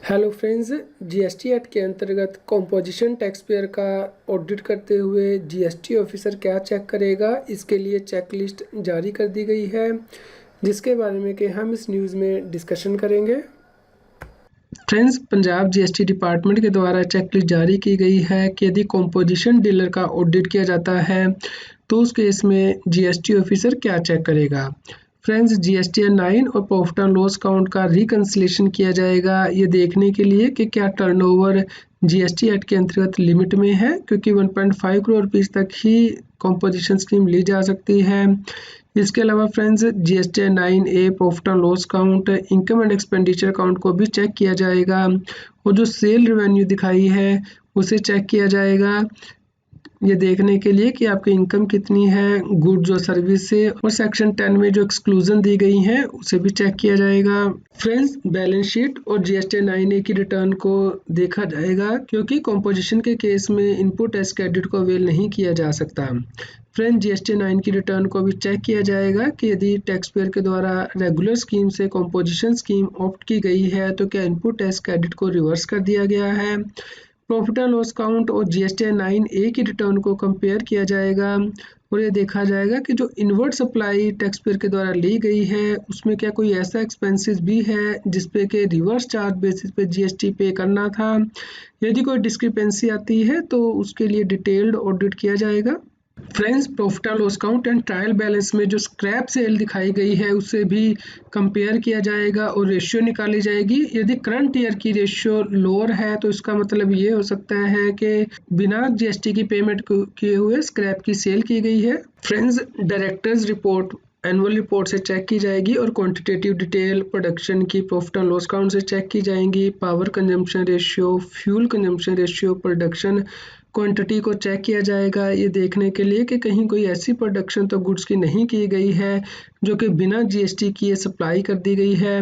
Hello friends, GST act के अंतर्गत composition tax payer का ऑडिट करते हुए जीएसटी ऑफिसर क्या चेक करेगा, इसके लिए चेकलिस्ट जारी कर दी गई है, जिसके बारे में कि हम इस न्यूज़ में डिस्कशन करेंगे। फ्रेंड्स, पंजाब जीएसटी डिपार्टमेंट के द्वारा चेकलिस्ट जारी की गई है कि यदि कॉम्पोजिशन डीलर का ऑडिट किया जाता है तो उस केस में जीएसटी ऑफिसर क्या चेक करेगा। फ्रेंड्स, जीएसटी 9 और प्रॉफिट एंड लॉस काउंट का रिकंसिलेशन किया जाएगा, ये देखने के लिए कि क्या टर्नओवर जीएसटी एक्ट के अंतर्गत लिमिट में है, क्योंकि 1.5 करोड़ रुपीस तक ही कॉम्पोजिशन स्कीम ली जा सकती है। इसके अलावा friends, GST 9A profit and loss count, income and expenditure account को भी चेक किया जाएगा और जो सेल रेवेन्यू दिखाई है उसे चेक किया जाएगा, ये देखने के लिए कि आपकी इनकम कितनी है गुड्स और सर्विस से, और सेक्शन 10 में जो एक्सक्लूजन दी गई है उसे भी चेक किया जाएगा। फ्रेंड्स, बैलेंस शीट और जीएसटी 9A की रिटर्न को देखा जाएगा, क्योंकि कॉम्पोजिशन के केस में इनपुट एज क्रेडिट को अवेल नहीं किया जा सकता। फ्रेंड्स, जीएसटी 9 की रिटर्न को भी चेक किया जाएगा कि यदि टैक्स पेयर के द्वारा रेगुलर स्कीम से कॉम्पोजिशन स्कीम ऑप्ट की गई है तो क्या इनपुट एज क्रेडिट को रिवर्स कर दिया गया है। प्रॉफिट एंड लॉस काउंट और जीएसटी 9A की रिटर्न को कंपेयर किया जाएगा और ये देखा जाएगा कि जो इनवर्ट सप्लाई टैक्स पेयर के द्वारा ली गई है उसमें क्या कोई ऐसा एक्सपेंसेस भी है जिसपे के रिवर्स चार्ज बेसिस पे जीएसटी पे करना था। यदि कोई डिस्क्रिपेंसी आती है तो उसके लिए डिटेल्ड ऑडिट किया जाएगा। Friends, profit and loss count and trial balance में जो स्क्रैप सेल दिखाई गई है उससे भी कंपेयर किया जाएगा और रेशियो निकाली जाएगी। यदि करंट ईयर की रेशियो लोअर है तो इसका मतलब ये हो सकता है कि बिना जीएसटी की पेमेंट किए हुए स्क्रैप की सेल की गई है। Friends, directors report annual report से चेक की जाएगी और क्वांटिटेटिव डिटेल प्रोडक्शन की प्रॉफिट एंड लॉस काउंट से चेक की जाएंगी। Power consumption ratio, fuel consumption ratio, production quantity को चेक किया जाएगा, ये देखने के लिए कि कहीं कोई ऐसी प्रोडक्शन तो गुड्स की नहीं की गई है जो कि बिना जीएसटी किए सप्लाई कर दी गई है।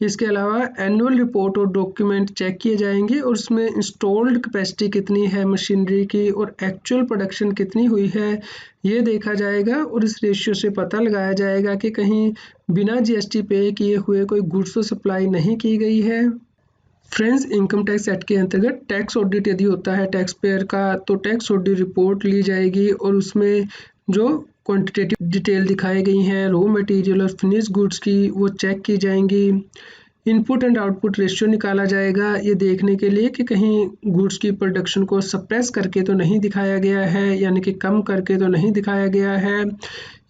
इसके अलावा एनुअल रिपोर्ट और डॉक्यूमेंट चेक किए जाएंगे और उसमें इंस्टॉल्ड कैपेसिटी कितनी है मशीनरी की और एक्चुअल प्रोडक्शन कितनी हुई है, ये देखा जाएगा और इस रेशियो से पता लगाया जाएगा कि कहीं बिना जीएसटी पे किए हुए कोई गुड्स तो सप्लाई नहीं की गई है। फ्रेंड्स, इनकम टैक्स एक्ट के अंतर्गत टैक्स ऑडिट यदि होता है टैक्स पेयर का तो टैक्स ऑडिट रिपोर्ट ली जाएगी और उसमें जो क्वांटिटेटिव डिटेल दिखाई गई हैं रॉ मटेरियल और फिनिश गुड्स की वो चेक की जाएंगी। इनपुट एंड आउटपुट रेशियो निकाला जाएगा, ये देखने के लिए कि कहीं गुड्स की प्रोडक्शन को सप्रेस करके तो नहीं दिखाया गया है, यानी कि कम करके तो नहीं दिखाया गया है।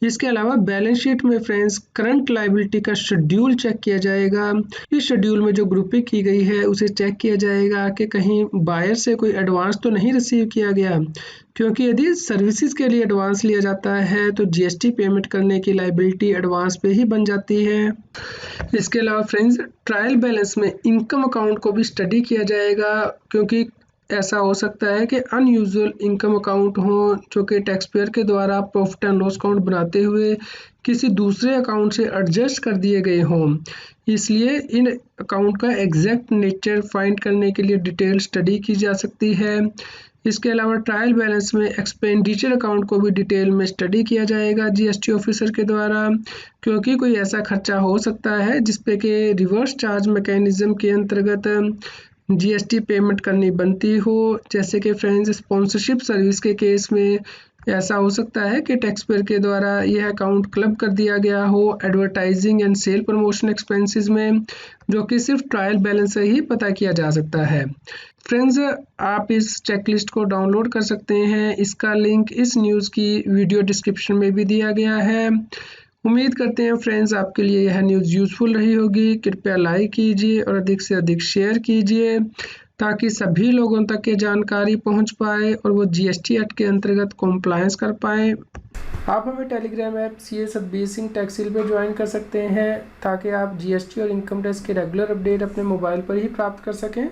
इसके अलावा बैलेंस शीट में फ्रेंड्स करंट लायबिलिटी का शेड्यूल चेक किया जाएगा। इस शेड्यूल में जो ग्रुपिंग की गई है उसे चेक किया जाएगा कि कहीं बायर से कोई एडवांस तो नहीं रिसीव किया गया, क्योंकि यदि सर्विसेज के लिए एडवांस लिया जाता है तो जीएसटी पेमेंट करने की लायबिलिटी एडवांस पे ही बन जाती है। इसके अलावा फ्रेंड्स, ट्रायल बैलेंस में इनकम अकाउंट को भी स्टडी किया जाएगा, क्योंकि ऐसा हो सकता है कि अनयूजुअल इनकम अकाउंट हो जो कि टैक्स पेयर के द्वारा प्रॉफिट एंड लॉस अकाउंट बनाते हुए किसी दूसरे अकाउंट से एडजस्ट कर दिए गए हों। इसलिए इन अकाउंट का एग्जैक्ट नेचर फाइंड करने के लिए डिटेल स्टडी की जा सकती है। इसके अलावा ट्रायल बैलेंस में एक्सपेंडिचर अकाउंट को भी डिटेल में स्टडी किया जाएगा जीएसटी ऑफिसर के द्वारा, क्योंकि कोई ऐसा खर्चा हो सकता है जिसपे के रिवर्स चार्ज मैकेनिज्म के अंतर्गत जीएसटी पेमेंट करनी बनती हो। जैसे कि फ्रेंड्स, स्पॉन्सरशिप सर्विस के केस में ऐसा हो सकता है कि टैक्स पेयर के द्वारा यह अकाउंट क्लब कर दिया गया हो advertising and sale promotion expenses में, जो कि सिर्फ ट्रायल बैलेंस से ही पता किया जा सकता है। फ्रेंड्स, आप इस चेकलिस्ट को डाउनलोड कर सकते हैं, इसका लिंक इस न्यूज़ की वीडियो डिस्क्रिप्शन में भी दिया गया है। उम्मीद करते हैं फ्रेंड्स आपके लिए यह न्यूज़ यूज़फुल रही होगी। कृपया लाइक कीजिए और अधिक से अधिक शेयर कीजिए ताकि सभी लोगों तक ये जानकारी पहुंच पाए और वो जीएसटी एक्ट के अंतर्गत कॉम्प्लायंस कर पाए। आप हमें Telegram app CA Satbir Singh टैक्सिल पर ज्वाइन कर सकते हैं ताकि आप जीएसटी और इनकम टैक्स के रेगुलर अपडेट अपने मोबाइल पर ही प्राप्त कर सकें।